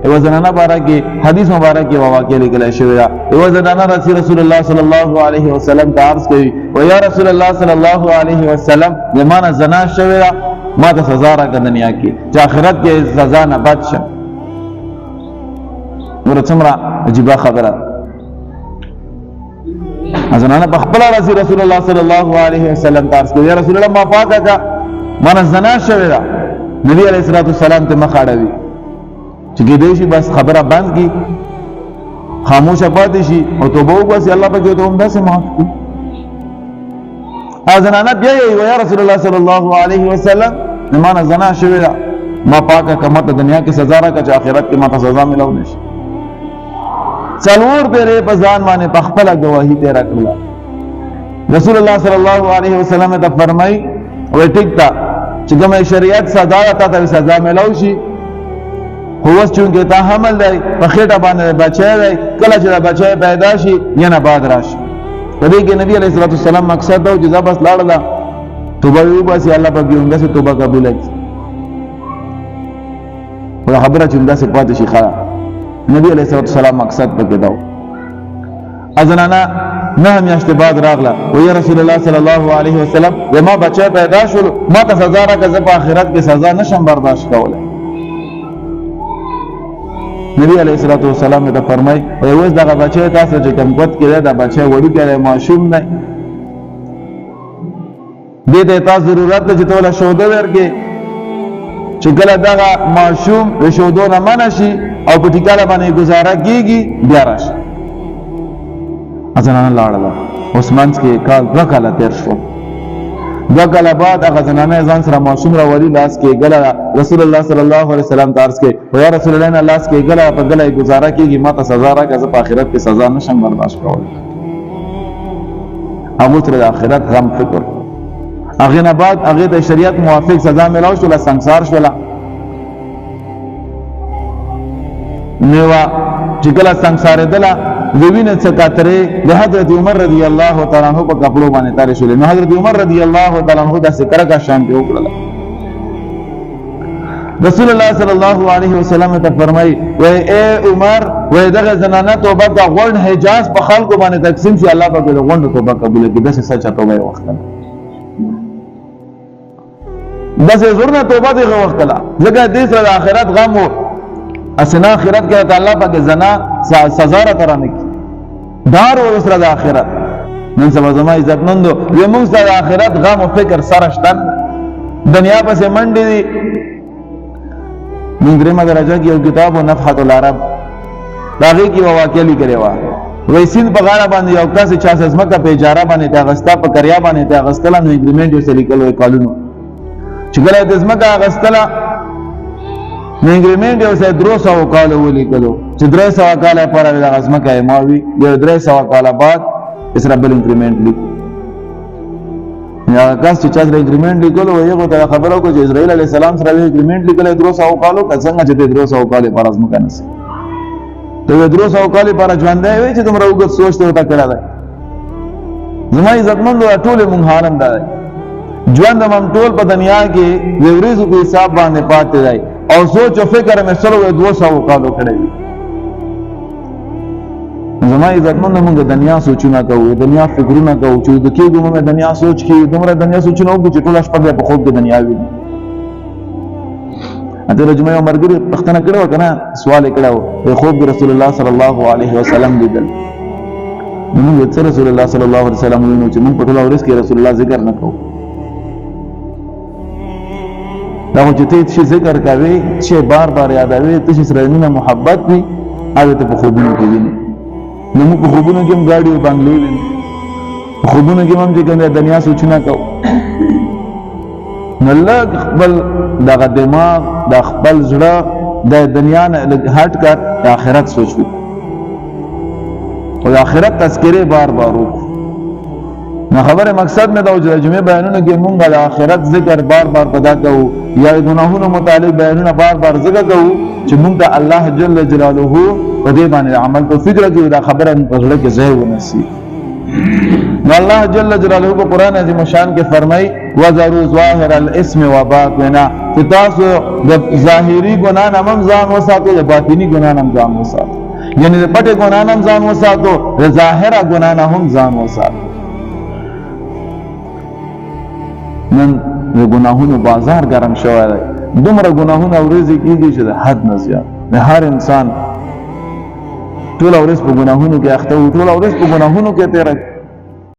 یو زنانه باره کې حدیث مبارک کې واقع لیکل شوی دا. یو زنانه رسول الله صلی الله علیه وسلم ته عرض کوي و یا رسول الله صلی الله علیه وسلم زمانه زنا شوی دا ما ته سزا راکړه دنیا کې چې آخرت کې سزا نه بچ شم. نور څومره عجیب خبره. زنانه په خپل رسول الله صلی الله علیه وسلم ته عرض کوي یا رسول الله ما پاکه کا ما زنا شوی دا. نبی علیہ الصلوۃ والسلام ته مخ اړوي چې کېدای شي بس خبره بند کی خاموشه پاتې شي او توبه وکړي الله پاک ته هم داسې معاف کړي. زنانه بیا یې یا رسول الله صلی الله علیه وسلم ما زنا شوی دا ما پاکه کا ماته دنیا کې سزا راکړه چې آخرت کې ماته سزا ملو نشي. څلور پیرې په ځان باندې په خپله ګواهي تېره کړله. رسول الله صلی الله علیه وسلم ته فرمایي وایي ټیک ده چې کومه شریعت سزا تا ته سزا ملو شي خو اوس چونکې تا حمل دی په خېټه باندې بچی دی کله چې دا بچی پیدا شي یا نه بعد راشي. په دې کې نبي علیه الصلوۃ والسلام مقصد دا و چې دا بس لاړله توبه یې وباسي الله پاک یې همداسې توبه قبوله کړي. دا خبره چې همداسې پاتې شي ښه نبی علیہ الصلوۃ والسلام مقصد پکې دا ازنانا نه میاشتې بعد راغله و یا رسول الله صلی الله علیه وسلم زما بچی پیدا شول ما ته سزا راکړه زه په آخرت کې سزا نشم برداشت کولی. نبی علیہ الصلوۃ والسلام ته فرمایي اوس دغه بچی تاسو چې کوم قوت کې دی دا بچی وړوکی دی معصوم دی دې ته تاسو ضرورت ده چې ته له شوده ورکړې چې کله دغه معصوم د شودو نه منع شي او په ټیکاله باندې گزاره کیږي بیا راشي. زنانه لاړله اوس منځ کې کال 2 کاله تیر شو. 2 کاله بعد هغه زنانه ځان سره معصوم راولي لاس کې ګله رسول الله صلی الله علیه وسلم ته عرض کوي یا رسول الله لاس کې ګله په ګله گزاره کیږي ما ته سزا راکړه زه په آخرت کې سزا نشم برداشت کولی. هغه تر د آخرت غم فکر هغه نه بعد هغه د شریعت موافق سزا ملاو شو سنگسار شوله. نیوا چې کله سنگسارېدله د وینې څه قطرې د حضرت عمر رضی الله تعالی عنہ په کپړو باندې تارې شولې. نو حضرت عمر رضی الله تعالی عنہ داسې کرکه شان پې وکړله. رسول الله صلی الله علیه وسلم ته فرمایي وای اے عمر وای دغه زنانه توبه د غونډ حجاز په خلکو باندې تقسیم شي الله پاک د غونډ توبه قبول کړي. داسې سچا توبه یې وختله داسې زورنه توبه دې وختله ځکه دې سره د آخرت غم و اسنا آخرت کې الله پاک زنا سزا را ترانه کی دار و سره د آخرت. نن سبا زما عزت مندو زموږ سره د آخرت غم او فکر سره شته دنیا پسې منډې دي. موږ درېمه درجه کې یو کتاب و نفحة العرب د هغې کې یوه واقعه لیکلې وه وایي سیند په غاړه باندې یو کس چا ځمکه په اجاره باندې ته اخېسته په کریا باندې ته اخېستله نو اګریمنټ یې ورسره لیکل وایي کالونو چې کله یې د ځمکه اخېستله نو اګریمنټ یې ورسره 300 کاله ولیکلو چې 300 کاله پورې دغه ځمکه یې ما وي بیا 300 کاله بعد یې سره بل اګریمنټ لیکو. هغه کس چې چا سره اګریمنټ لیکلو وایي هغو ته خبره وکړه چې اسرائیل علیه السلام سره یې اګریمنټ لیکلی 300 کالو که څنګه چې دی 300 کالې لپاره ځمکه نسي ته 300 کالې لپاره ژوندی وایي چې دومره اوږد سوچ ته ورته کړی دی. زما عزتمندو دا ټول مونږ حال هم دا دی ژوند هم ټول په دنیا کې د ورځو په حساب باندې پاتې دی او سوچ او فکر مې سره 200 کالو کړی وي. زما عزتمند موږ د دنیا سوچونه کوو دنیا فکرونه کوو چې د کېږو موږ دنیا سوچ کې دومره دنیا سوچونه وکړو چې ټوله شپه په خوب د دنیا وي. اته رجمه یو مرګري پښتنه کړو کنه سوال کړو د خوب د رسول الله صلی الله علیه وسلم لیدل. موږ ته رسول الله صلی الله علیه وسلم نو چې موږ په ټول ورځ کې رسول الله ذکر نه کوو دا چې ته چې ذکر کوي چې بار بار یادوي ته چې سره مینه محبت وي هغه ته په خوبونو کې ویني. نو موږ په خوبونو کې هم ګاډي او بنگلې ویني په خوبونو کې هم چې کوم دنیا سوچونه کوو نو لږ خپل دغه دماغ د خپل زړه د دنیا نه هټ کر د آخرت سوچ وکړو او د آخرت تذکرې بار بار وکړو. نو خبره مقصد مې دا و چې د جمعې بیانونو کې مونږ د آخرت ذکر بار بار پدا کوو یا د ګناهونو متعلق بیانونه بار بار ذکر کوو چې مونږ ته الله جل جلاله په دې باندې عمل توفیق راکړي دا خبره په زړه کې ځای ونیسي. نو الله جل جلاله په قرآن عظیم شان کې فرمایي وذروا ظاهر الاسم وباطنه چې تاسو د ظاهري ګناه نه هم ځان وساتئ د باطني ګناه نه هم ځان وساتئ یعنی د پټې ګناه نه هم ځان وساتو د ظاهره ګناه نه هم ځان وساتو نن د ګناهونو بازار ګرم شوی دی دومره ګناهونه ورځې کېږي چې د حد نه زیات د هر انسان ټوله ورځ په ګناهونو کې اخته وي ټوله ورځ په ګناهونو کې تېره